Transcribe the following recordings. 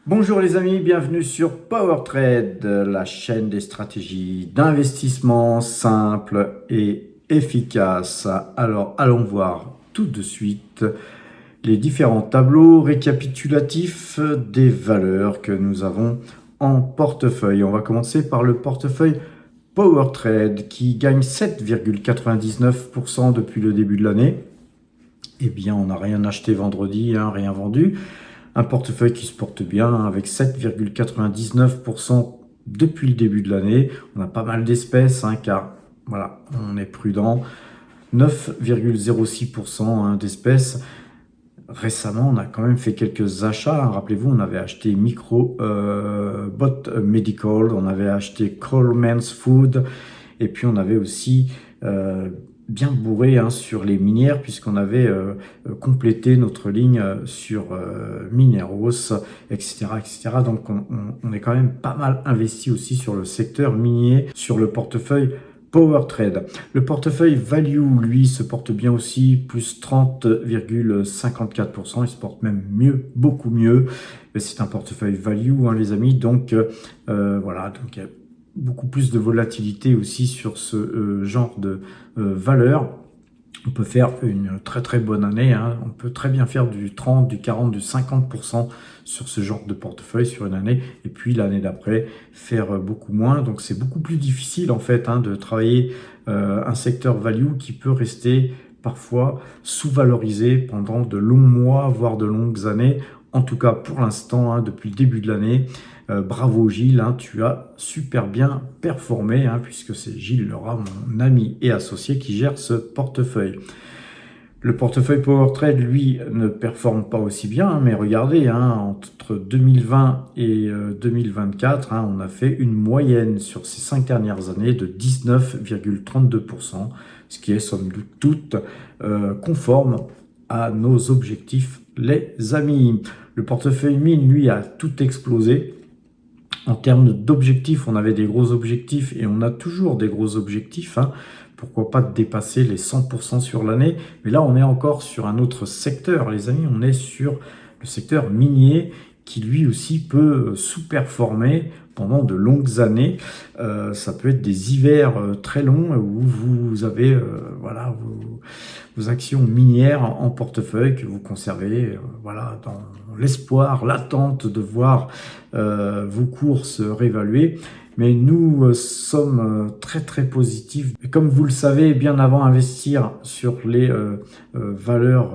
Bonjour les amis, bienvenue sur PowerTrade, la chaîne des stratégies d'investissement simples et efficaces. Alors allons voir tout de suite les différents tableaux récapitulatifs des valeurs que nous avons en portefeuille. On va commencer par le portefeuille PowerTrade qui gagne 7,99% depuis le début de l'année. Eh bien, on n'a rien acheté vendredi, rien vendu. Un portefeuille qui se porte bien avec 7,99% depuis le début de l'année. On a pas mal d'espèces car voilà, on est prudent. 9,06% d'espèces. Récemment, on a quand même fait quelques achats. Rappelez-vous, on avait acheté Microbot Medical, on avait acheté Coleman's Food, et puis on avait aussi bien bourré sur les minières, puisqu'on avait complété notre ligne sur Mineros, etc., etc. Donc on est quand même pas mal investi aussi sur le secteur minier, sur le portefeuille PowerTrade. Le portefeuille Value, lui, se porte bien aussi, plus 30,54%. Il se porte même mieux, beaucoup mieux. C'est un portefeuille Value, les amis. Donc voilà, donc il y a beaucoup plus de volatilité aussi sur ce genre de valeur. On peut faire une très très bonne année, on peut très bien faire du 30, du 40, du 50% sur ce genre de portefeuille sur une année, et puis l'année d'après faire beaucoup moins. Donc c'est beaucoup plus difficile en fait de travailler un secteur value qui peut rester parfois sous-valorisé pendant de longs mois, voire de longues années. En tout cas pour l'instant, depuis le début de l'année. Bravo Gilles, tu as super bien performé, puisque c'est Gilles Lerat, mon ami et associé, qui gère ce portefeuille. Le portefeuille PowerTrade, lui, ne performe pas aussi bien, mais regardez, entre 2020 et 2024, on a fait une moyenne sur ces 5 dernières années de 19,32%, ce qui est somme toute conforme à nos objectifs, les amis. Le portefeuille mine, lui, a tout explosé. En termes d'objectifs, on avait des gros objectifs et on a toujours des gros objectifs. Pourquoi pas dépasser les 100% sur l'année. Mais là, on est encore sur un autre secteur, les amis. On est sur le secteur minier qui lui aussi peut sous-performer pendant de longues années. Ça peut être des hivers très longs où vous avez vos actions minières en portefeuille que vous conservez dans l'espoir, l'attente de voir vos cours se réévaluer. Mais nous sommes très très positifs. Et comme vous le savez, bien avant d'investir sur les valeurs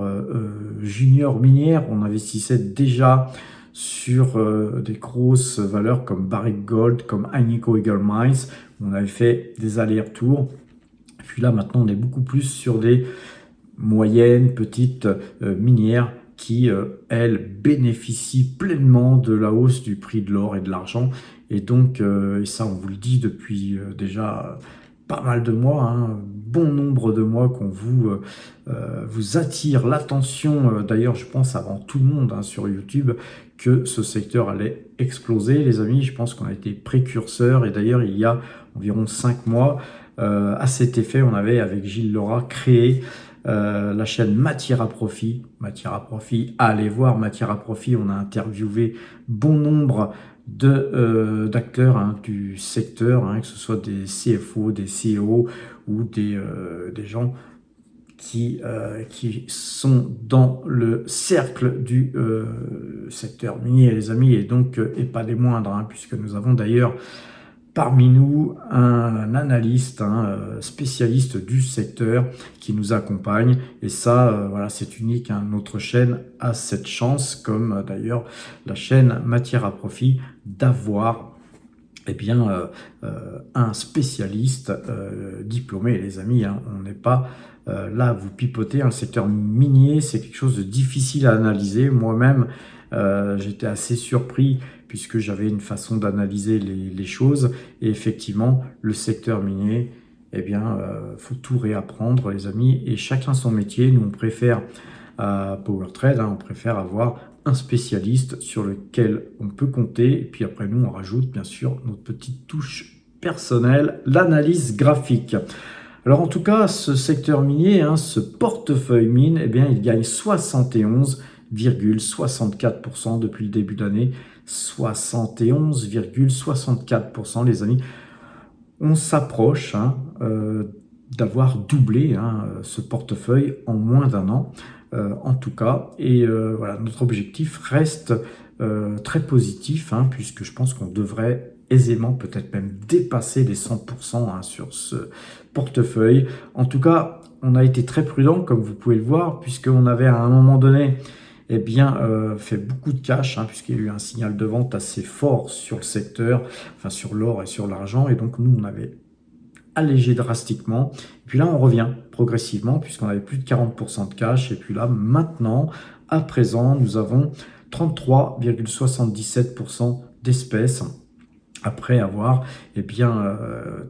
juniors minières, on investissait déjà sur des grosses valeurs comme Barrick Gold, comme Agnico Eagle Mines. On avait fait des allers-retours. Et puis là, maintenant, on est beaucoup plus sur des moyennes, petites minières qui, elles, bénéficient pleinement de la hausse du prix de l'or et de l'argent. Et donc, et ça, on vous le dit depuis déjà pas mal de mois, bon nombre de mois qu'on vous attire l'attention, d'ailleurs je pense avant tout le monde sur YouTube, que ce secteur allait exploser, les amis. Je pense qu'on a été précurseurs, et d'ailleurs il y a environ 5 mois, à cet effet, on avait avec Gilles Lerat créé la chaîne Matière à Profit. Matière à Profit, allez voir Matière à Profit, on a interviewé bon nombre d'acteurs du secteur, que ce soit des CFO, des CEO ou des gens qui sont dans le cercle du secteur minier, les amis, et donc et pas des moindres, puisque nous avons d'ailleurs parmi nous un analyste, spécialiste du secteur qui nous accompagne, et ça, voilà, c'est unique. Notre chaîne a cette chance, comme d'ailleurs la chaîne Matière à Profit, d'avoir un spécialiste diplômé, les amis. On n'est pas là à vous pipoter. Le secteur minier, c'est quelque chose de difficile à analyser. Moi-même, j'étais assez surpris, puisque j'avais une façon d'analyser les choses. Et effectivement, le secteur minier, faut tout réapprendre, les amis. Et chacun son métier. Nous, on préfère à PowerTrade, on préfère avoir un spécialiste sur lequel on peut compter. Et puis après, nous, on rajoute bien sûr notre petite touche personnelle, l'analyse graphique. Alors en tout cas, ce secteur minier, ce portefeuille mine, il gagne 71 71,64% depuis le début d'année. 71,64% les amis. On s'approche d'avoir doublé ce portefeuille en moins d'un an, en tout cas. Et voilà, notre objectif reste très positif, puisque je pense qu'on devrait aisément, peut-être même dépasser les 100% sur ce portefeuille. En tout cas, on a été très prudent, comme vous pouvez le voir, puisqu'on avait à un moment donné fait beaucoup de cash, puisqu'il y a eu un signal de vente assez fort sur le secteur, enfin sur l'or et sur l'argent, et donc nous on avait allégé drastiquement. Et puis là on revient progressivement, puisqu'on avait plus de 40% de cash, et puis là maintenant, à présent, nous avons 33,77% d'espèces, après avoir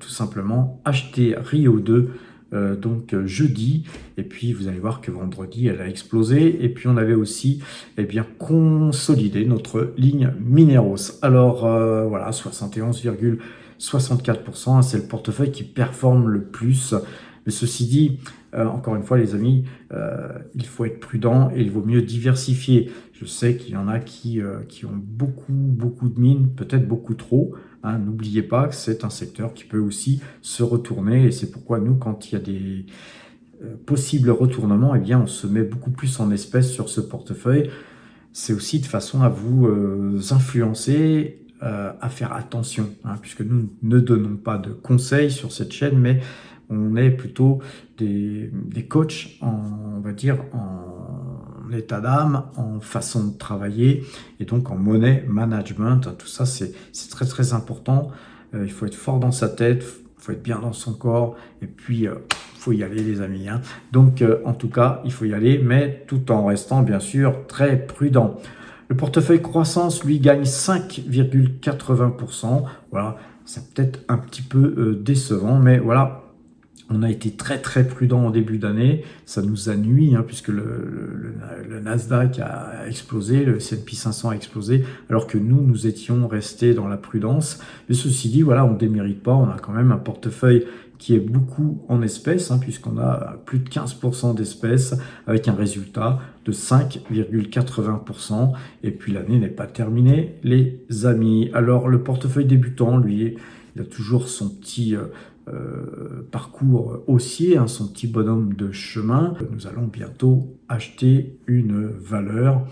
tout simplement acheté Rio 2 jeudi, et puis vous allez voir que vendredi elle a explosé, et puis on avait aussi consolidé notre ligne Mineros. Alors voilà, 71,64%, c'est le portefeuille qui performe le plus. Mais ceci dit, encore une fois les amis, il faut être prudent et il vaut mieux diversifier. Je sais qu'il y en a qui ont beaucoup de mines, peut-être beaucoup trop. N'oubliez pas que c'est un secteur qui peut aussi se retourner, et c'est pourquoi nous, quand il y a des possibles retournements, on se met beaucoup plus en espèces sur ce portefeuille. C'est aussi de façon à vous influencer, à faire attention, puisque nous ne donnons pas de conseils sur cette chaîne, mais on est plutôt des coachs on va dire, en état d'âme, en façon de travailler, et donc en money management. Tout ça, c'est très important. Il faut être fort dans sa tête, il faut être bien dans son corps, et puis il faut y aller les amis. Donc en tout cas, il faut y aller, mais tout en restant bien sûr très prudent. Le portefeuille croissance, lui, gagne 5,80%. Voilà, c'est peut-être un petit peu décevant, mais voilà, on a été très prudent en début d'année. Ça nous a nui, puisque le Nasdaq a explosé, le S&P 500 a explosé, alors que nous étions restés dans la prudence. Mais ceci dit, voilà, on ne démérite pas. On a quand même un portefeuille qui est beaucoup en espèces, puisqu'on a plus de 15% d'espèces, avec un résultat de 5,80%. Et puis l'année n'est pas terminée, les amis. Alors le portefeuille débutant, lui, il a toujours son petit parcours haussier, son petit bonhomme de chemin. Nous allons bientôt acheter une valeur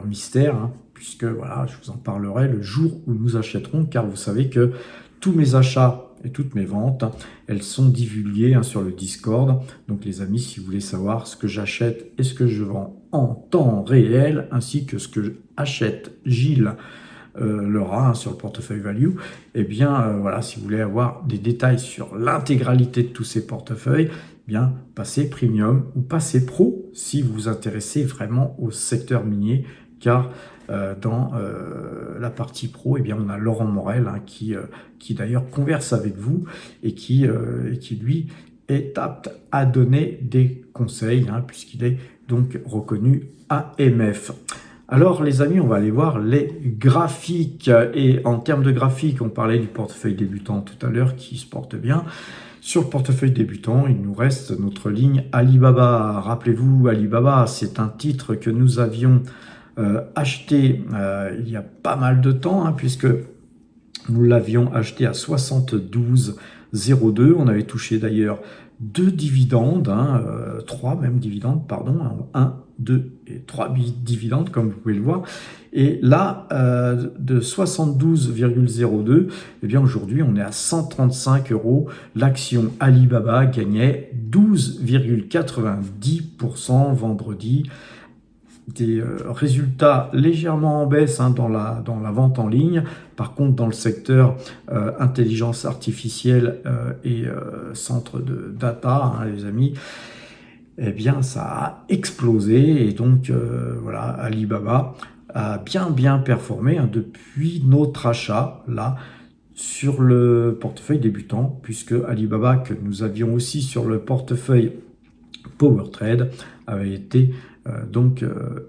mystère, puisque voilà, je vous en parlerai le jour où nous achèterons, car vous savez que tous mes achats et toutes mes ventes, elles sont divulguées sur le Discord. Donc les amis, si vous voulez savoir ce que j'achète et ce que je vends en temps réel, ainsi que ce que achète Gilles Laura sur le portefeuille value, voilà, si vous voulez avoir des détails sur l'intégralité de tous ces portefeuilles, passez premium ou passez pro si vous vous intéressez vraiment au secteur minier, car dans la partie pro, on a Laurent Morel qui d'ailleurs converse avec vous et qui lui est apte à donner des conseils, puisqu'il est donc reconnu AMF. Alors les amis, on va aller voir les graphiques, et en termes de graphiques, on parlait du portefeuille débutant tout à l'heure qui se porte bien. Sur le portefeuille débutant, il nous reste notre ligne Alibaba. Rappelez-vous, Alibaba, c'est un titre que nous avions acheté il y a pas mal de temps, puisque nous l'avions acheté à 72,02. On avait touché d'ailleurs 2 dividendes, 3 même dividendes, pardon, 1, 2 et 3 dividendes, comme vous pouvez le voir. Et là, de 72,02, aujourd'hui, on est à 135 €. L'action Alibaba gagnait 12,90% vendredi. Des résultats légèrement en baisse dans la vente en ligne. Par contre, dans le secteur intelligence artificielle et centre de data, les amis, ça a explosé. Et donc, voilà, Alibaba a bien performé depuis notre achat, là, sur le portefeuille débutant, puisque Alibaba, que nous avions aussi sur le portefeuille PowerTrade, avait été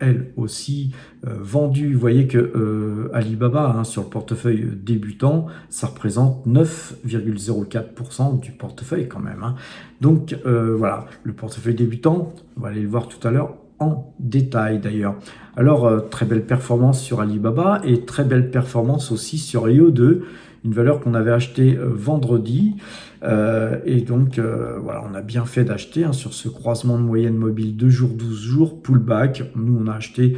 elle aussi vendue. Vous voyez que Alibaba, sur le portefeuille débutant, ça représente 9,04% du portefeuille quand même. Donc voilà, le portefeuille débutant, on va aller le voir tout à l'heure, en détail d'ailleurs. Alors, très belle performance sur Alibaba et très belle performance aussi sur EO2, une valeur qu'on avait achetée vendredi. Et donc, voilà, on a bien fait d'acheter sur ce croisement de moyenne mobile 2 jours, 12 jours, pullback. Nous, on a acheté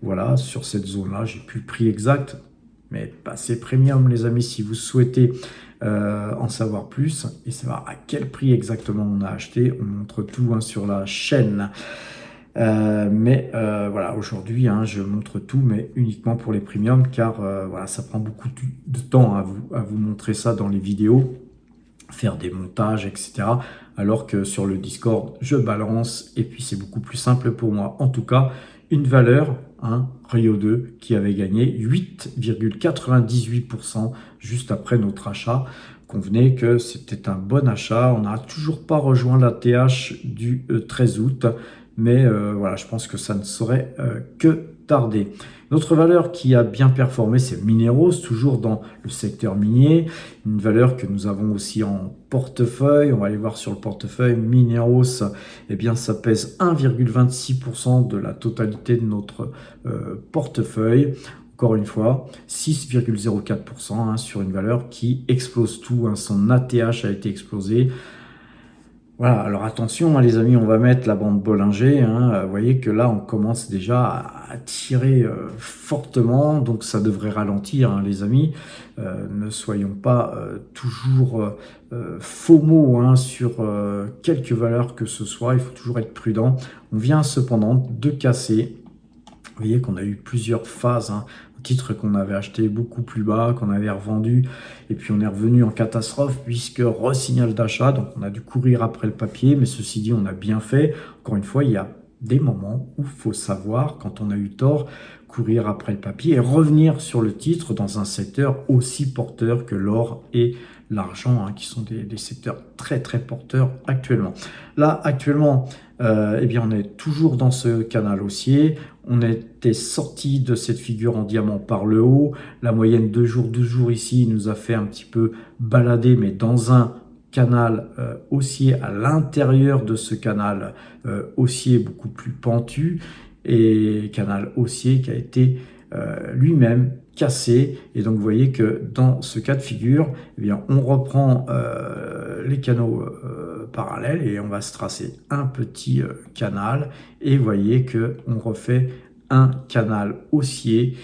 voilà, sur cette zone-là. J'ai plus le prix exact, mais c'est premium, les amis, si vous souhaitez en savoir plus et savoir à quel prix exactement on a acheté. On montre tout sur la chaîne. Voilà, aujourd'hui, je montre tout, mais uniquement pour les premiums, car voilà, ça prend beaucoup de temps à vous montrer ça dans les vidéos, faire des montages, etc. Alors que sur le Discord, je balance, et puis c'est beaucoup plus simple pour moi. En tout cas, une valeur, Rio 2, qui avait gagné 8,98% juste après notre achat. Convenez que c'était un bon achat. On n'a toujours pas rejoint la TH du 13 août. Mais voilà, je pense que ça ne saurait que tarder. Notre valeur qui a bien performé, c'est Mineros, toujours dans le secteur minier. Une valeur que nous avons aussi en portefeuille. On va aller voir sur le portefeuille. Mineros, eh bien, ça pèse 1,26% de la totalité de notre portefeuille. Encore une fois, 6,04% sur une valeur qui explose tout. Son ATH a été explosé. Voilà, alors attention les amis, on va mettre la bande Bollinger. Vous voyez que là, on commence déjà à tirer fortement, donc ça devrait ralentir, les amis. Ne soyons pas toujours FOMO sur quelques valeurs que ce soit, il faut toujours être prudent. On vient cependant de casser. Vous voyez qu'on a eu plusieurs phases, un titre qu'on avait acheté beaucoup plus bas, qu'on avait revendu, et puis on est revenu en catastrophe puisque re-signal d'achat, donc on a dû courir après le papier, mais ceci dit, on a bien fait. Encore une fois, il y a des moments où il faut savoir, quand on a eu tort, courir après le papier et revenir sur le titre dans un secteur aussi porteur que l'or et l'argent, qui sont des secteurs très très porteurs actuellement. Là, actuellement, eh bien, on est toujours dans ce canal haussier. On était sorti de cette figure en diamant par le haut. La moyenne 2 jours, 12 jours ici nous a fait un petit peu balader, mais dans un canal haussier, à l'intérieur de ce canal haussier beaucoup plus pentu, et canal haussier qui a été lui-même cassé. Et donc vous voyez que dans ce cas de figure, eh bien, on reprend les canaux parallèles et on va se tracer un petit canal, et vous voyez que on refait un canal haussier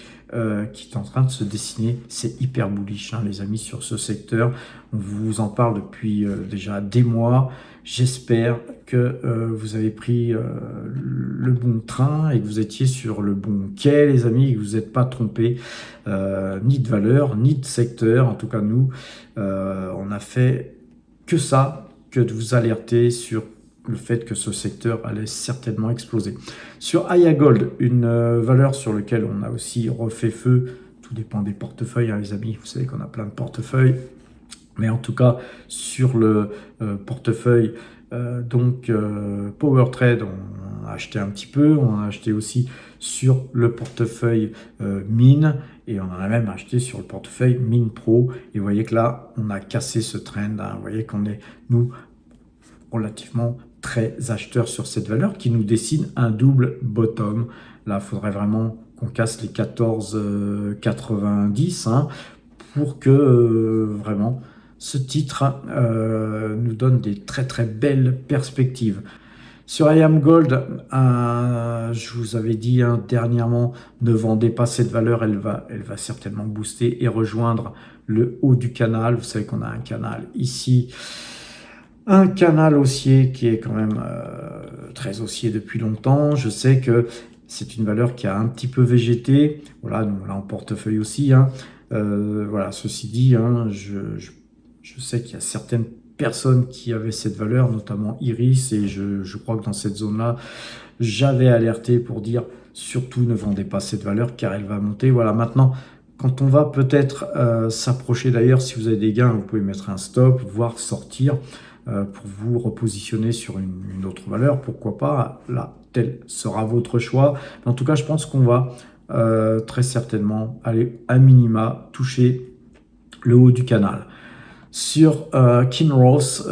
qui est en train de se dessiner. C'est hyper bullish, les amis, sur ce secteur. On vous en parle depuis déjà des mois. J'espère que vous avez pris le bon train et que vous étiez sur le bon quai, les amis, et que vous n'êtes pas trompés ni de valeur, ni de secteur. En tout cas, nous, on a fait que ça, que de vous alerter sur le fait que ce secteur allait certainement exploser. Sur Aya Gold, une valeur sur laquelle on a aussi refait feu, tout dépend des portefeuilles, les amis, vous savez qu'on a plein de portefeuilles, mais en tout cas sur le portefeuille Power Trade, on a acheté un petit peu, on a acheté aussi sur le portefeuille Mine, et on en a même acheté sur le portefeuille Mine Pro, et vous voyez que là on a cassé ce trend, vous voyez qu'on est nous relativement très acheteurs sur cette valeur qui nous dessine un double bottom. Là, il faudrait vraiment qu'on casse les 14,90 pour que vraiment ce titre nous donne des très très belles perspectives. Sur IAM Gold, je vous avais dit dernièrement, ne vendez pas cette valeur, elle va certainement booster et rejoindre le haut du canal. Vous savez qu'on a un canal ici, un canal haussier qui est quand même très haussier depuis longtemps. Je sais que c'est une valeur qui a un petit peu végété. Voilà, nous là en portefeuille aussi. Voilà, ceci dit, je sais qu'il y a certaines personnes qui avaient cette valeur, notamment Iris, et je crois que dans cette zone-là, j'avais alerté pour dire surtout ne vendez pas cette valeur car elle va monter. Voilà, maintenant, quand on va peut-être s'approcher, d'ailleurs, si vous avez des gains, vous pouvez mettre un stop, voire sortir pour vous repositionner sur une autre valeur, pourquoi pas, là, tel sera votre choix. Mais en tout cas, je pense qu'on va très certainement aller à minima toucher le haut du canal. Sur Kinross,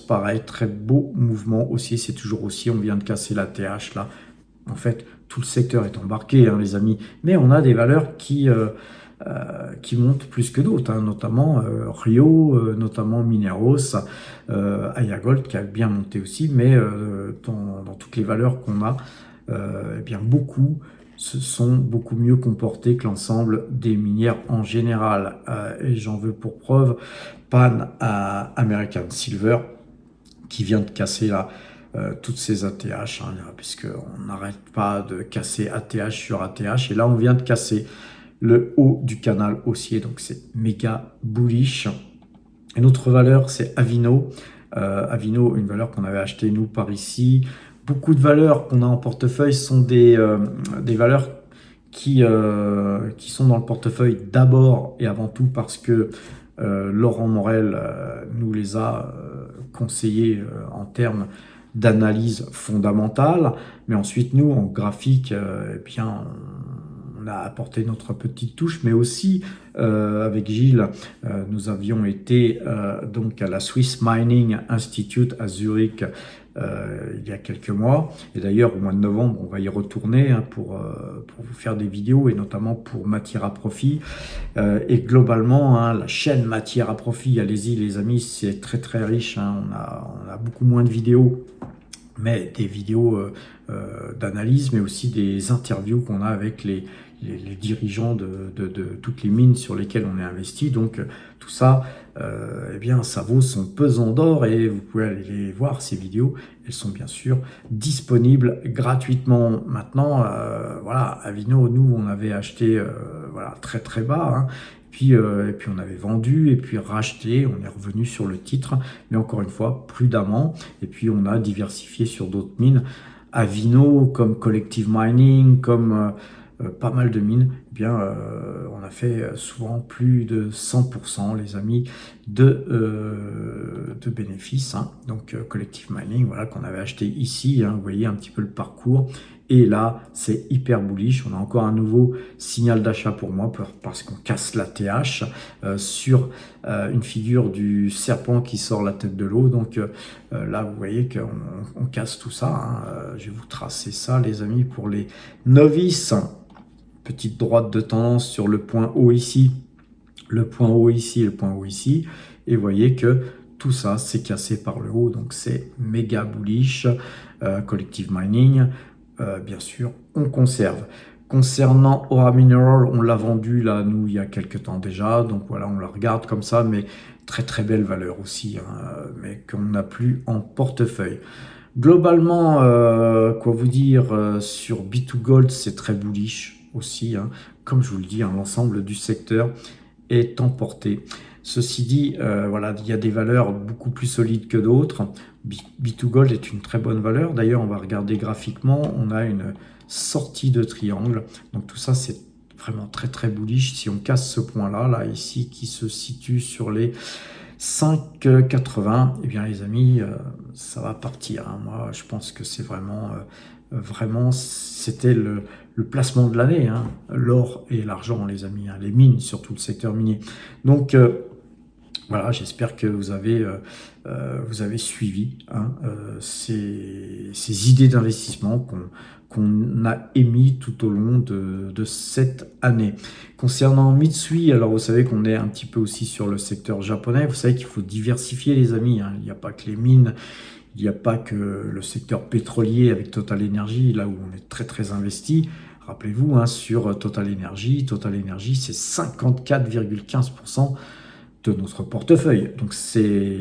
pareil, très beau mouvement aussi, c'est toujours aussi, on vient de casser la TH là, En fait, tout le secteur est embarqué, hein, les amis, mais on a des valeurs qui montent plus que d'autres, hein, notamment Rio, notamment Mineros, Aya Gold qui a bien monté aussi, mais dans toutes les valeurs qu'on a, eh bien beaucoup se sont beaucoup mieux comportés que l'ensemble des minières en général. Et j'en veux pour preuve Pan American Silver qui vient de casser là toutes ces ATH, hein, puisqu'on n'arrête pas de casser ATH sur ATH, et là on vient de casser le haut du canal haussier, donc c'est méga bullish. Une autre valeur, c'est Avino. Avino, une valeur qu'on avait achetée nous par ici. Beaucoup de valeurs qu'on a en portefeuille sont des valeurs qui sont dans le portefeuille d'abord et avant tout parce que Laurent Morel nous les a conseillées en termes d'analyse fondamentale. Mais ensuite, nous, en graphique, eh bien, on a apporté notre petite touche, mais aussi avec Gilles, nous avions été donc à la Swiss Mining Institute à Zurich il y a quelques mois. Et d'ailleurs, au mois de novembre, on va y retourner hein, pour vous faire des vidéos, et notamment pour Matière à Profit. Et globalement, hein, la chaîne Matière à Profit, allez-y les amis, c'est très très riche. Hein. On a beaucoup moins de vidéos, mais des vidéos d'analyse, mais aussi des interviews qu'on a avec les dirigeants de toutes les mines sur lesquelles on est investi. Donc tout ça, eh bien, ça vaut son pesant d'or, et vous pouvez aller les voir, ces vidéos. Elles sont bien sûr disponibles gratuitement. Maintenant, voilà, Avino, nous, on avait acheté voilà, très très bas, hein. Et puis on avait vendu et puis racheté, on est revenu sur le titre, mais encore une fois prudemment, et puis on a diversifié sur d'autres mines, Avino, comme Collective Mining, comme pas mal de mines. Eh bien, on a fait souvent plus de 100%, les amis, de bénéfices. Hein. Donc Collective Mining, voilà, qu'on avait acheté ici, hein, vous voyez un petit peu le parcours. Et là, c'est hyper bullish. On a encore un nouveau signal d'achat pour moi parce qu'on casse la TH sur une figure du serpent qui sort la tête de l'eau. Donc là, vous voyez qu'on casse tout ça. Hein. Je vais vous tracer ça, les amis, pour les novices. Petite droite de tendance sur le point haut ici, le point haut ici et le point haut ici. Et vous voyez que tout ça, c'est cassé par le haut. Donc c'est méga bullish. Collective Mining. Bien sûr, on conserve. Concernant Aura Mineral, on l'a vendu là, nous, il y a quelques temps déjà. Donc voilà, on la regarde comme ça, mais très très belle valeur aussi, hein, mais qu'on n'a plus en portefeuille. Globalement, quoi vous dire, sur B2Gold, c'est très bullish aussi. Hein. Comme je vous le dis, hein, l'ensemble du secteur est emporté. Ceci dit, voilà, il y a des valeurs beaucoup plus solides que d'autres. B2Gold est une très bonne valeur. D'ailleurs, on va regarder graphiquement, on a une sortie de triangle. Donc tout ça, c'est vraiment très très bullish. Si on casse ce point-là, là, ici, qui se situe sur les 5,80, eh bien les amis, ça va partir. Hein. Moi, je pense que c'est vraiment, c'était le placement de l'année, hein. L'or et l'argent, les amis, hein. Les mines, surtout le secteur minier. Donc, voilà, j'espère que vous avez suivi hein, ces idées d'investissement qu'on a émis tout au long de cette année. Concernant Mitsui, alors vous savez qu'on est un petit peu aussi sur le secteur japonais. Vous savez qu'il faut diversifier, les amis. Hein. Il n'y a pas que les mines, il n'y a pas que le secteur pétrolier avec Total Energy, là où on est très très investi. Rappelez-vous, hein, sur Total Energy, c'est 54,15% de notre portefeuille. Donc c'est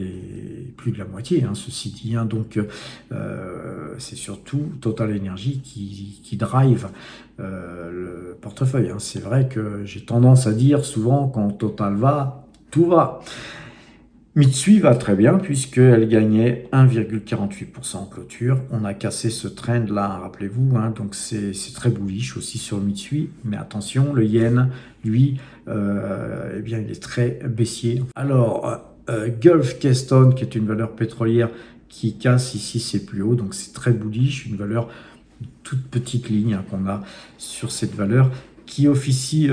plus de la moitié, hein, ceci dit. Hein. Donc c'est surtout Total Energy qui drive le portefeuille. Hein. C'est vrai que j'ai tendance à dire souvent, quand Total va, tout va. Mitsui va très bien puisqu'elle gagnait 1,48% en clôture. On a cassé ce trend là, rappelez-vous, hein, donc c'est très bullish aussi sur Mitsui. Mais attention, le yen, lui, eh bien, il est très baissier. Alors, Gulf Keystone, qui est une valeur pétrolière qui casse ici ses plus hauts, donc c'est très bullish, une valeur toute petite ligne hein, qu'on a sur cette valeur, qui officie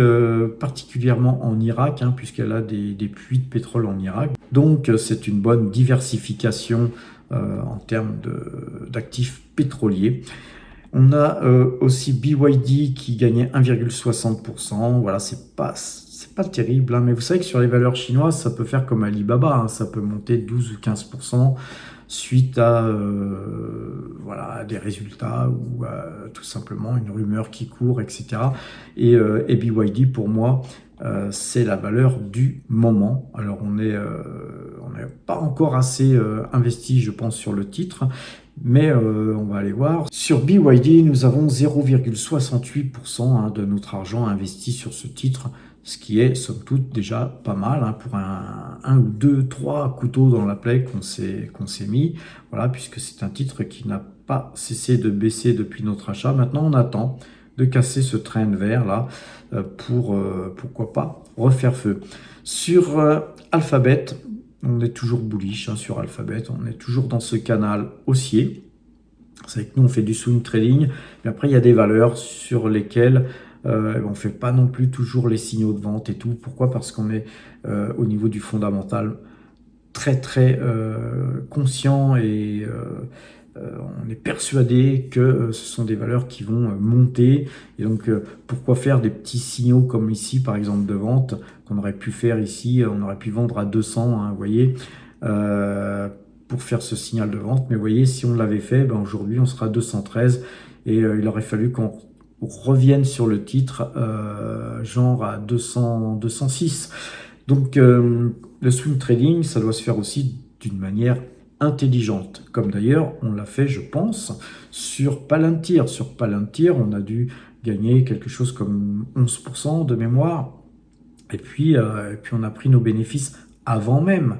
particulièrement en Irak, hein, puisqu'elle a des puits de pétrole en Irak. Donc c'est une bonne diversification en termes d'actifs pétroliers. On a aussi BYD qui gagnait 1,60%. Voilà, c'est pas terrible, hein, mais vous savez que sur les valeurs chinoises, ça peut faire comme Alibaba, hein, ça peut monter 12 ou 15% suite à voilà, des résultats ou tout simplement une rumeur qui court, etc. Et BYD, pour moi, c'est la valeur du moment. Alors, on n'est pas encore assez investi, je pense, sur le titre, mais on va aller voir. Sur BYD, nous avons 0,68% hein, de notre argent investi sur ce titre, ce qui est somme toute déjà pas mal hein, pour un ou deux, trois couteaux dans la plaie qu'on s'est mis. Voilà, puisque c'est un titre qui n'a pas cessé de baisser depuis notre achat. Maintenant, on attend de casser ce trend vert là pour, pourquoi pas, refaire feu. Sur Alphabet, on est toujours bullish hein, sur Alphabet, on est toujours dans ce canal haussier. C'est que nous, on fait du swing trading, mais après, il y a des valeurs sur lesquelles on ne fait pas non plus toujours les signaux de vente et tout. Pourquoi? Parce qu'on est au niveau du fondamental très très conscient et on est persuadé que ce sont des valeurs qui vont monter. Et donc, pourquoi faire des petits signaux comme ici, par exemple, de vente, qu'on aurait pu faire ici, on aurait pu vendre à 200, hein, vous voyez, pour faire ce signal de vente. Mais vous voyez, si on l'avait fait, ben aujourd'hui, on sera à 213 et il aurait fallu qu'on revienne sur le titre, genre à 200, 206. Donc, le swing trading, ça doit se faire aussi d'une manière intelligente, comme d'ailleurs on l'a fait, je pense, sur Palantir. Sur Palantir, on a dû gagner quelque chose comme 11% de mémoire, et puis on a pris nos bénéfices avant même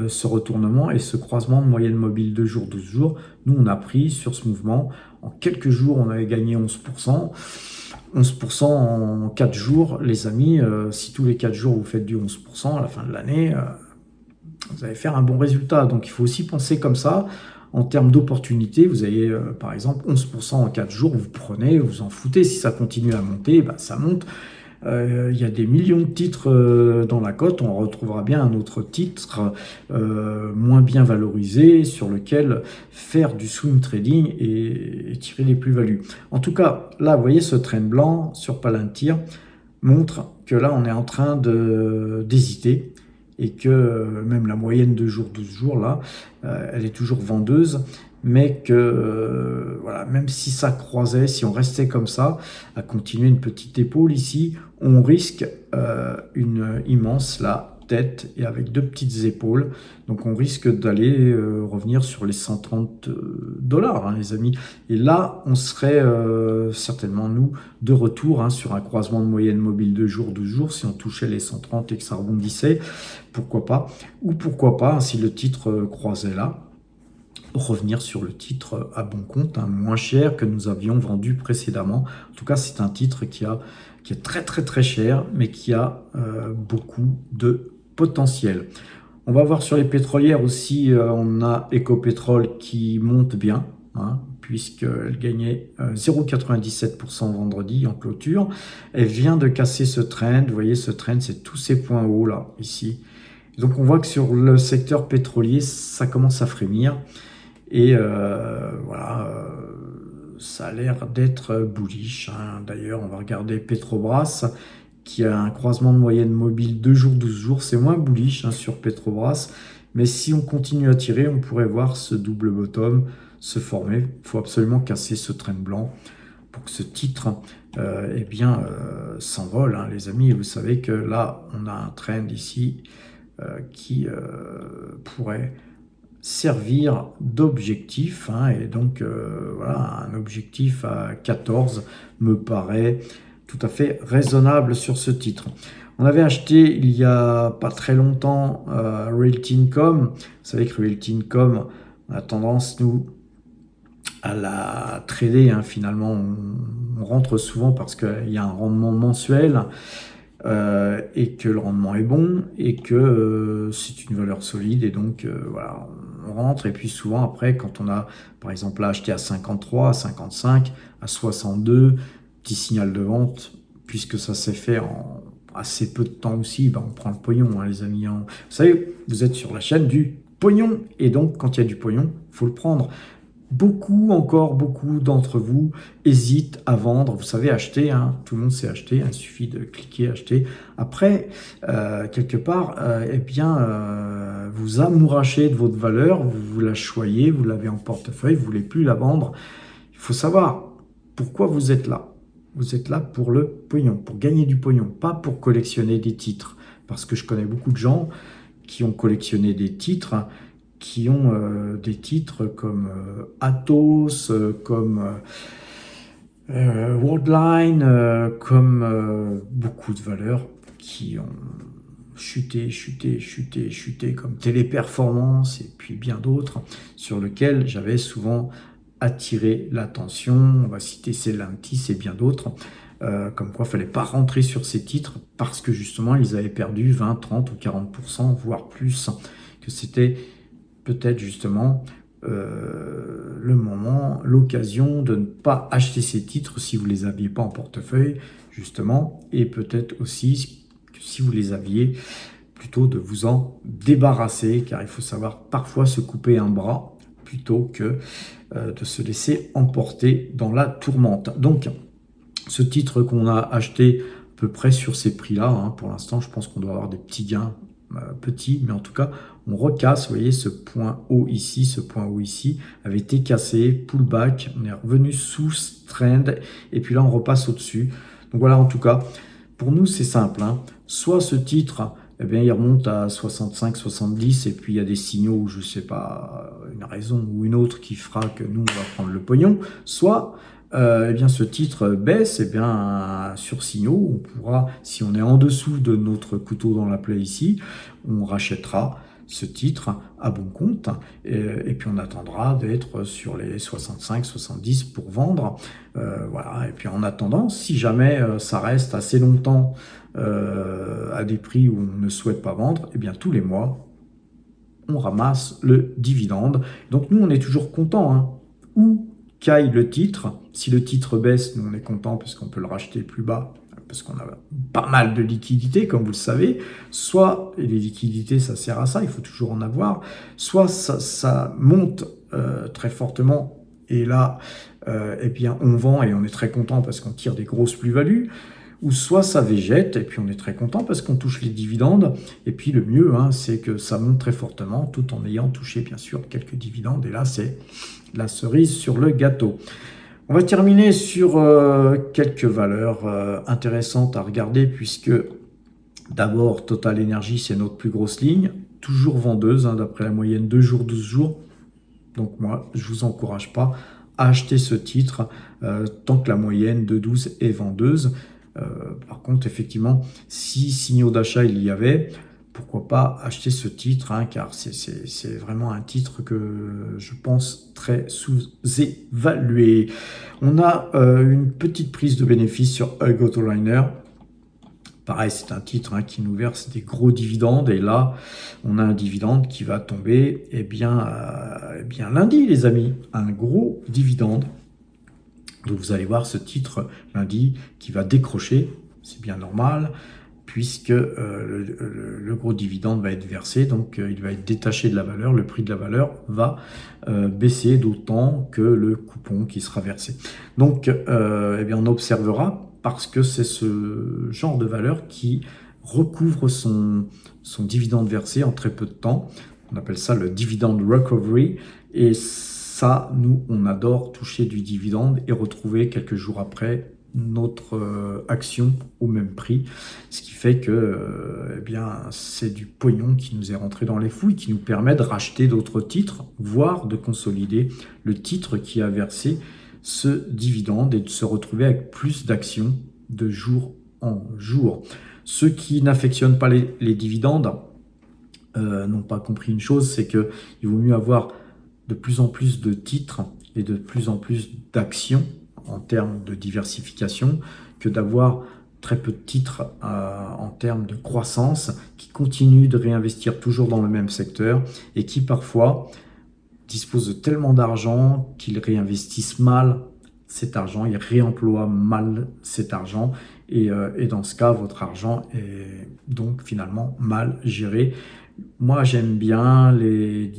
ce retournement et ce croisement de moyenne mobile 2 jours, 12 jours. Nous, on a pris sur ce mouvement, en quelques jours, on avait gagné 11%. 11% en 4 jours, les amis, si tous les 4 jours vous faites du 11% à la fin de l'année, vous allez faire un bon résultat. Donc il faut aussi penser comme ça. En termes d'opportunités, vous avez par exemple 11% en 4 jours, vous prenez, vous en foutez. Si ça continue à monter, bah, ça monte. Il y a des millions de titres dans la cote, on retrouvera bien un autre titre moins bien valorisé sur lequel faire du swing trading et tirer les plus-values. En tout cas, là, vous voyez ce trend blanc sur Palantir montre que là, on est en train d'hésiter et que même la moyenne de jours, 12 jours, là, elle est toujours vendeuse, mais que voilà, même si ça croisait, si on restait comme ça, à continuer une petite épaule ici, on risque une immense là, tête et avec deux petites épaules. Donc on risque d'aller revenir sur les 130 dollars, hein, les amis. Et là, on serait certainement, nous, de retour hein, sur un croisement de moyenne mobile de jour, 12 jours, si on touchait les 130 et que ça rebondissait, pourquoi pas. Ou pourquoi pas, hein, si le titre croisait là, revenir sur le titre à bon compte, hein, moins cher que nous avions vendu précédemment. En tout cas, c'est un titre qui est très très très cher, mais qui a beaucoup de potentiel. On va voir sur les pétrolières aussi, on a Ecopetrol qui monte bien, hein, puisqu'elle gagnait 0,97% vendredi en clôture. Elle vient de casser ce trend, vous voyez ce trend, c'est tous ces points hauts là, ici. Donc on voit que sur le secteur pétrolier, ça commence à frémir. Et voilà, ça a l'air d'être bullish, hein. D'ailleurs, on va regarder Petrobras, qui a un croisement de moyenne mobile 2 jours, 12 jours. C'est moins bullish hein, sur Petrobras. Mais si on continue à tirer, on pourrait voir ce double bottom se former. Il faut absolument casser ce trend blanc pour que ce titre eh bien, s'envole, hein, les amis. Et vous savez que là, on a un trend ici qui pourrait servir d'objectif, hein, et donc voilà, un objectif à 14 me paraît tout à fait raisonnable sur ce titre. On avait acheté il y a pas très longtemps Realty Income. Vous savez que Realty Income a tendance, nous, à la trader, hein, finalement on rentre souvent parce qu'il y a un rendement mensuel et que le rendement est bon et que c'est une valeur solide et donc voilà, on rentre et puis souvent après quand on a par exemple là acheté à 53, à 55, à 62, petit signal de vente puisque ça s'est fait en assez peu de temps aussi, ben on prend le pognon, hein, les amis, hein. Vous savez, vous êtes sur la chaîne du pognon et donc quand il y a du pognon, il faut le prendre. encore beaucoup d'entre vous hésitent à vendre. Vous savez, acheter, hein, tout le monde sait acheter, hein, il suffit de cliquer, acheter. Après, quelque part, vous amourachez de votre valeur, vous la choyez, vous l'avez en portefeuille, vous ne voulez plus la vendre. Il faut savoir pourquoi vous êtes là. Vous êtes là pour le pognon, pour gagner du pognon, pas pour collectionner des titres. Parce que je connais beaucoup de gens qui ont collectionné des titres, qui ont des titres comme Atos, comme Worldline, comme beaucoup de valeurs qui ont chuté, comme Téléperformance et puis bien d'autres, sur lesquels j'avais souvent attiré l'attention. On va citer Stellantis et bien d'autres. Comme quoi il ne fallait pas rentrer sur ces titres parce que justement ils avaient perdu 20, 30 ou 40%, voire plus, que c'était peut-être justement le moment, l'occasion de ne pas acheter ces titres si vous ne les aviez pas en portefeuille, justement, et peut-être aussi que si vous les aviez, plutôt de vous en débarrasser, car il faut savoir parfois se couper un bras plutôt que de se laisser emporter dans la tourmente. Donc, ce titre qu'on a acheté à peu près sur ces prix-là, hein, pour l'instant, je pense qu'on doit avoir des petits gains petits, mais en tout cas, on recasse. Vous voyez, ce point haut ici avait été cassé, pullback, on est revenu sous trend, et puis là, on repasse au-dessus. Donc voilà, en tout cas, pour nous, c'est simple, hein. Soit ce titre, eh bien, il remonte à 65, 70, et puis il y a des signaux, où je ne sais pas, une raison ou une autre qui fera que nous, on va prendre le pognon. Soit eh bien, ce titre baisse, eh bien, sur signaux, on pourra, si on est en dessous de notre couteau dans la plaie ici, on rachètera ce titre à bon compte, et puis on attendra d'être sur les 65, 70 pour vendre. Voilà. Et puis en attendant, si jamais ça reste assez longtemps à des prix où on ne souhaite pas vendre, eh bien tous les mois, on ramasse le dividende. Donc nous, on est toujours content, hein. Où qu'aille le titre, si le titre baisse, nous on est content parce qu'on peut le racheter plus bas, parce qu'on a pas mal de liquidités, comme vous le savez. Soit, et les liquidités, ça sert à ça, il faut toujours en avoir, soit ça monte très fortement, et là, eh bien, on vend et on est très content parce qu'on tire des grosses plus-values, ou soit ça végète, et puis on est très content parce qu'on touche les dividendes, et puis le mieux, hein, c'est que ça monte très fortement, tout en ayant touché, bien sûr, quelques dividendes, et là, c'est la cerise sur le gâteau. On va terminer sur quelques valeurs intéressantes à regarder, puisque d'abord, Total Energy, c'est notre plus grosse ligne, toujours vendeuse, hein, d'après la moyenne 2 jours, 12 jours. Donc moi, je ne vous encourage pas à acheter ce titre tant que la moyenne de 12 est vendeuse. Par contre, effectivement, si signaux d'achat il y avait, pourquoi pas acheter ce titre, hein, car c'est vraiment un titre que je pense très sous-évalué. On a une petite prise de bénéfice sur Hug Autoliner. Pareil, c'est un titre, hein, qui nous verse des gros dividendes, et là, on a un dividende qui va tomber lundi, les amis. Un gros dividende. Donc vous allez voir ce titre lundi qui va décrocher, c'est bien normal, puisque le gros dividende va être versé, donc il va être détaché de la valeur, le prix de la valeur va baisser d'autant que le coupon qui sera versé. Donc on observera, parce que c'est ce genre de valeur qui recouvre son dividende versé en très peu de temps. On appelle ça le dividend recovery, et ça, nous, on adore toucher du dividende et retrouver quelques jours après notre action au même prix, ce qui fait que c'est du pognon qui nous est rentré dans les fouilles, qui nous permet de racheter d'autres titres, voire de consolider le titre qui a versé ce dividende et de se retrouver avec plus d'actions de jour en jour. Ceux qui n'affectionnent pas les dividendes n'ont pas compris une chose, c'est qu'il vaut mieux avoir de plus en plus de titres et de plus en plus d'actions en termes de diversification que d'avoir très peu de titres en termes de croissance qui continuent de réinvestir toujours dans le même secteur et qui parfois disposent de tellement d'argent qu'ils réinvestissent mal cet argent, ils réemploient mal cet argent, et dans ce cas, votre argent est donc finalement mal géré. Moi, j'aime bien les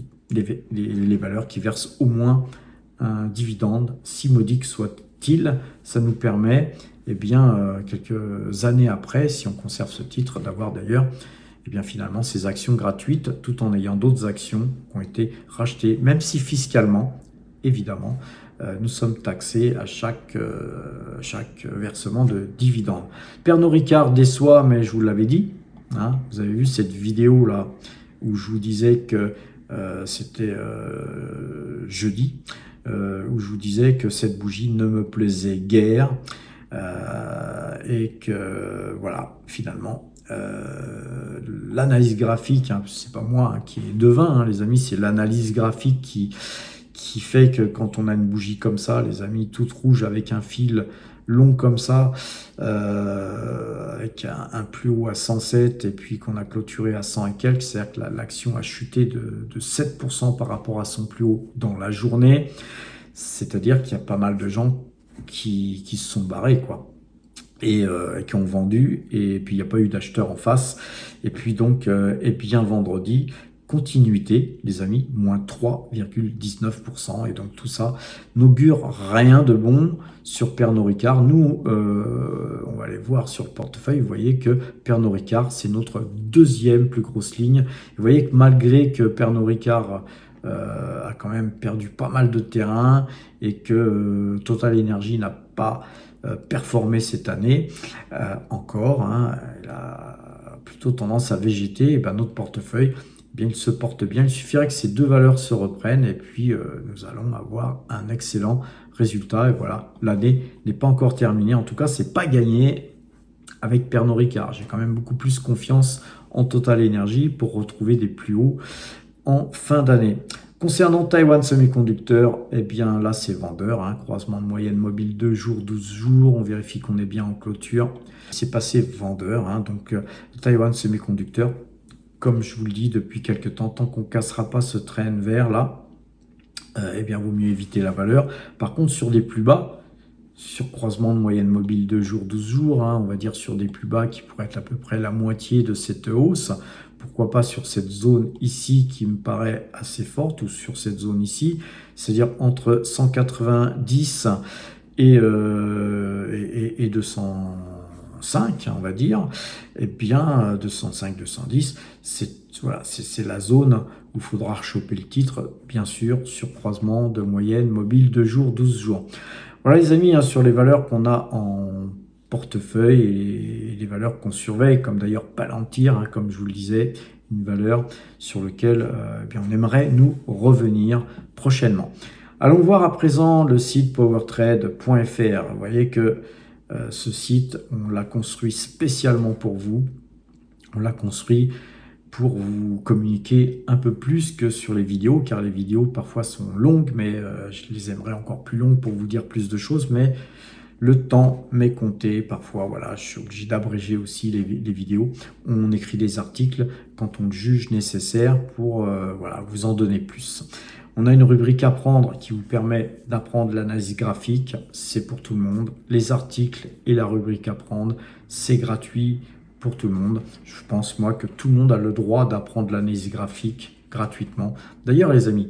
valeurs qui versent au moins un dividende, si modique soit-il. Ça nous permet, eh bien, quelques années après, si on conserve ce titre, d'avoir d'ailleurs eh bien, finalement ces actions gratuites, tout en ayant d'autres actions qui ont été rachetées, même si fiscalement, évidemment, nous sommes taxés à chaque versement de dividendes. Pernod Ricard déçoit, mais je vous l'avais dit, hein, vous avez vu cette vidéo là où je vous disais que c'était jeudi, où je vous disais que cette bougie ne me plaisait guère et que voilà, finalement, l'analyse graphique, hein, c'est pas moi hein, qui est devin, hein, les amis, c'est l'analyse graphique qui fait que quand on a une bougie comme ça, les amis, toute rouge avec un fil long comme ça, avec un plus haut à 107 et puis qu'on a clôturé à 100 et quelques, c'est-à-dire que l'action a chuté de 7% par rapport à son plus haut dans la journée, c'est-à-dire qu'il y a pas mal de gens qui se sont barrés, quoi. Et qui ont vendu, et puis il n'y a pas eu d'acheteur en face. Et puis donc, et bien vendredi, continuité, les amis, moins 3,19%. Et donc tout ça n'augure rien de bon sur Pernod Ricard. Nous, on va aller voir sur le portefeuille, vous voyez que Pernod Ricard, c'est notre deuxième plus grosse ligne. Vous voyez que malgré que Pernod Ricard a quand même perdu pas mal de terrain et que Total Energy n'a pas performé cette année encore, hein, elle a plutôt tendance à végéter, et ben notre portefeuille, eh bien, il se porte bien, il suffirait que ces deux valeurs se reprennent et puis nous allons avoir un excellent résultat. Et voilà, l'année n'est pas encore terminée, en tout cas c'est pas gagné avec Pernod Ricard. J'ai quand même beaucoup plus confiance en Total Energy pour retrouver des plus hauts en fin d'année. Concernant Taiwan Semiconductor, eh bien là c'est vendeur, hein, croisement de moyenne mobile 2 jours, 12 jours, on vérifie qu'on est bien en clôture. C'est passé vendeur, hein, donc Taiwan Semiconductor, comme je vous le dis depuis quelques temps, tant qu'on ne cassera pas ce train vert là, eh bien vaut mieux éviter la valeur. Par contre sur des plus bas, sur croisement de moyenne mobile 2 jours, 12 jours, hein, on va dire sur des plus bas qui pourraient être à peu près la moitié de cette hausse. Pourquoi pas sur cette zone ici qui me paraît assez forte, ou sur cette zone ici, c'est-à-dire entre 190 et 205, on va dire, et bien 205, 210, voilà, c'est la zone où il faudra rechoper le titre, bien sûr, sur croisement de moyenne mobile 2 jours, 12 jours. Voilà les amis, hein, sur les valeurs qu'on a en portefeuille et les valeurs qu'on surveille, comme d'ailleurs Palantir, hein, comme je vous le disais, une valeur sur laquelle eh bien, on aimerait nous revenir prochainement. Allons voir à présent le site powertrade.fr. Vous voyez que ce site, on l'a construit spécialement pour vous. On l'a construit pour vous communiquer un peu plus que sur les vidéos, car les vidéos parfois sont longues, mais je les aimerais encore plus longues pour vous dire plus de choses, mais le temps m'est compté. Parfois, voilà, je suis obligé d'abréger aussi les vidéos. On écrit des articles quand on le juge nécessaire pour voilà, vous en donner plus. On a une rubrique apprendre qui vous permet d'apprendre l'analyse graphique. C'est pour tout le monde. Les articles et la rubrique apprendre, c'est gratuit pour tout le monde. Je pense, moi, que tout le monde a le droit d'apprendre l'analyse graphique gratuitement. D'ailleurs, les amis,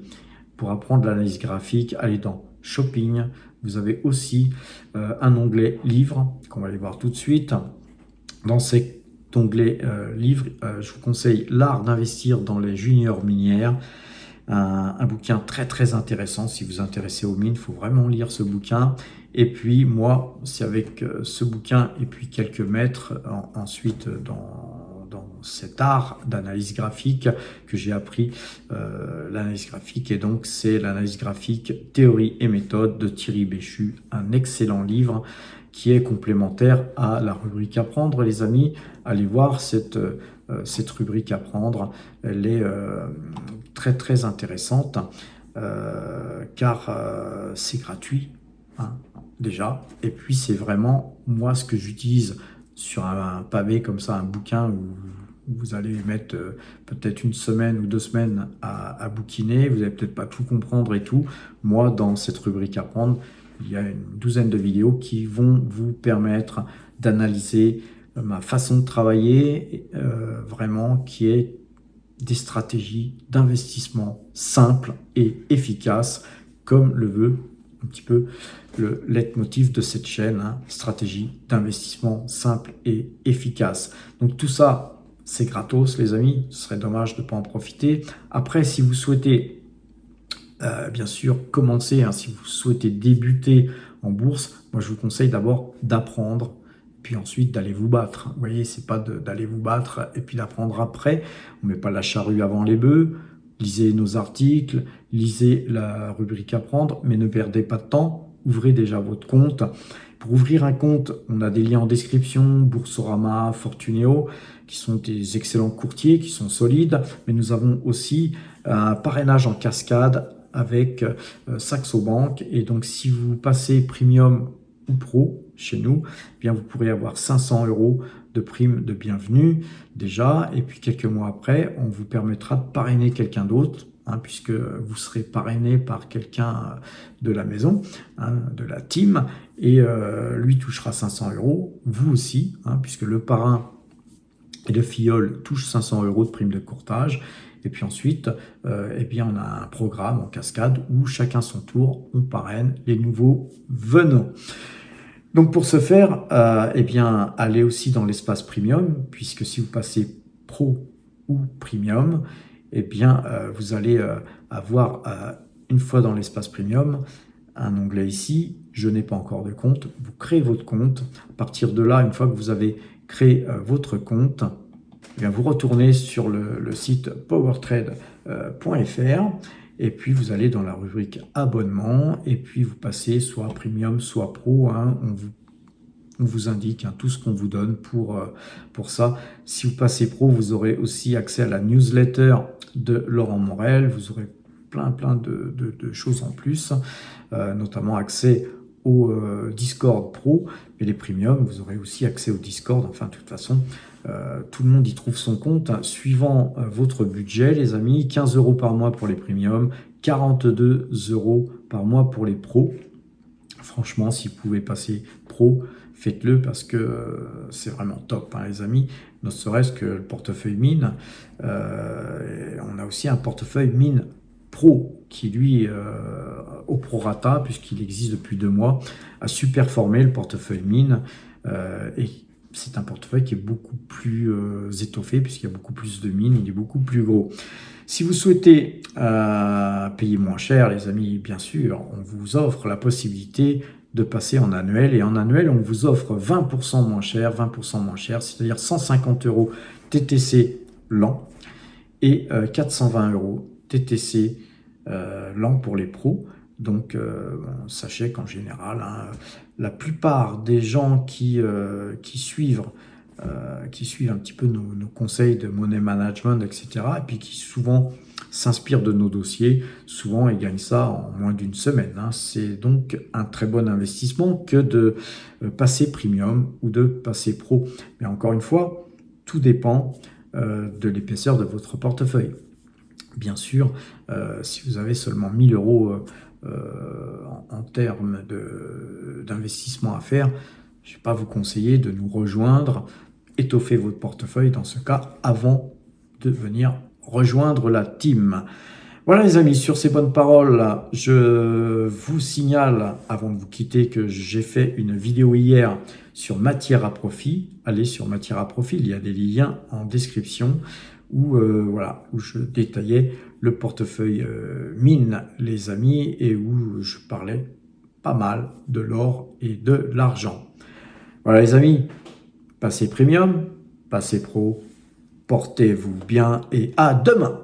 pour apprendre l'analyse graphique, allez dans Shopping. Vous avez aussi un onglet livres qu'on va aller voir tout de suite. Dans cet onglet livres, je vous conseille L'art d'investir dans les juniors minières. Un bouquin très très intéressant. Si vous vous intéressez aux mines, il faut vraiment lire ce bouquin. Et puis moi, c'est avec ce bouquin et puis quelques maîtres ensuite dans cet art d'analyse graphique que j'ai appris l'analyse graphique. Et donc c'est l'analyse graphique théorie et méthode de Thierry Béchu, un excellent livre qui est complémentaire à la rubrique apprendre. Les amis, allez voir cette rubrique apprendre. Elle est très très intéressante car c'est gratuit, hein, déjà, et puis c'est vraiment moi ce que j'utilise sur un pavé comme ça, un bouquin où vous allez mettre peut-être une semaine ou 2 semaines à bouquiner, vous n'allez peut-être pas tout comprendre et tout. Moi, dans cette rubrique apprendre, il y a une douzaine de vidéos qui vont vous permettre d'analyser ma façon de travailler, vraiment, qui est des stratégies d'investissement simples et efficaces, comme le veut un petit peu le leitmotiv de cette chaîne, hein, stratégie d'investissement simple et efficace. Donc tout ça, c'est gratos les amis, ce serait dommage de ne pas en profiter. Après, si vous souhaitez bien sûr commencer, hein, si vous souhaitez débuter en bourse, moi je vous conseille d'abord d'apprendre, puis ensuite d'aller vous battre. Vous voyez, c'est pas d'aller vous battre et puis d'apprendre après. On ne met pas la charrue avant les bœufs. Lisez nos articles, lisez la rubrique apprendre, mais ne perdez pas de temps. Ouvrez déjà votre compte. Pour ouvrir un compte, on a des liens en description, Boursorama, Fortuneo, qui sont des excellents courtiers, qui sont solides, mais nous avons aussi un parrainage en cascade avec Saxo Bank. Et donc, si vous passez Premium ou Pro chez nous, eh bien vous pourrez avoir 500 € de prime de bienvenue déjà. Et puis, quelques mois après, on vous permettra de parrainer quelqu'un d'autre, hein, puisque vous serez parrainé par quelqu'un de la maison, hein, de la team, et lui touchera 500 €, vous aussi, hein, puisque le parrain et le filleul touchent 500 € de prime de courtage. Et puis ensuite, eh bien, on a un programme en cascade où chacun son tour, on parraine les nouveaux venants. Donc pour ce faire, eh bien, allez aussi dans l'espace premium, puisque si vous passez pro ou premium, eh bien, vous allez avoir une fois dans l'espace premium un onglet ici, je n'ai pas encore de compte. Vous créez votre compte. À partir de là, une fois que vous avez créé votre compte, eh bien, vous retournez sur le site powertrade.fr et puis vous allez dans la rubrique abonnement et puis vous passez soit premium, soit pro, hein, on vous indique, hein, tout ce qu'on vous donne pour ça. Si vous passez pro, vous aurez aussi accès à la newsletter de Laurent Morel. Vous aurez plein de choses en plus, notamment accès au Discord Pro. Et les premiums, vous aurez aussi accès au Discord. Enfin, de toute façon, tout le monde y trouve son compte, hein, suivant votre budget, les amis. 15 € par mois pour les premiums, 42 € par mois pour les pros. Franchement, si vous pouvez passer pro, faites-le parce que c'est vraiment top, hein, les amis. Ne serait-ce que le portefeuille mine. On a aussi un portefeuille mine pro qui, lui, au prorata, puisqu'il existe depuis 2 mois, a su performer le portefeuille mine. Et c'est un portefeuille qui est beaucoup plus étoffé, puisqu'il y a beaucoup plus de mines, il est beaucoup plus gros. Si vous souhaitez payer moins cher, les amis, bien sûr, on vous offre la possibilité de passer en annuel. Et en annuel, on vous offre 20% moins cher, c'est-à-dire 150 € TTC l'an et 420 € TTC l'an pour les pros. Donc, sachez qu'en général, hein, la plupart des gens qui suivent un petit peu nos conseils de money management, etc., et puis qui souvent s'inspirent de nos dossiers, souvent ils gagnent ça en moins d'une semaine, hein. C'est donc un très bon investissement que de passer premium ou de passer pro. Mais encore une fois, tout dépend de l'épaisseur de votre portefeuille. Bien sûr, si vous avez seulement 1000 € en termes d'investissement à faire, je ne vais pas vous conseiller de nous rejoindre, étoffer votre portefeuille dans ce cas avant de venir rejoindre la team. Voilà les amis, sur ces bonnes paroles, je vous signale avant de vous quitter que j'ai fait une vidéo hier sur matière à profit. Allez sur matière à profit, il y a des liens en description où je détaillais le portefeuille mine les amis et où je parlais pas mal de l'or et de l'argent. Voilà les amis, passez premium, passez pro, portez-vous bien et à demain.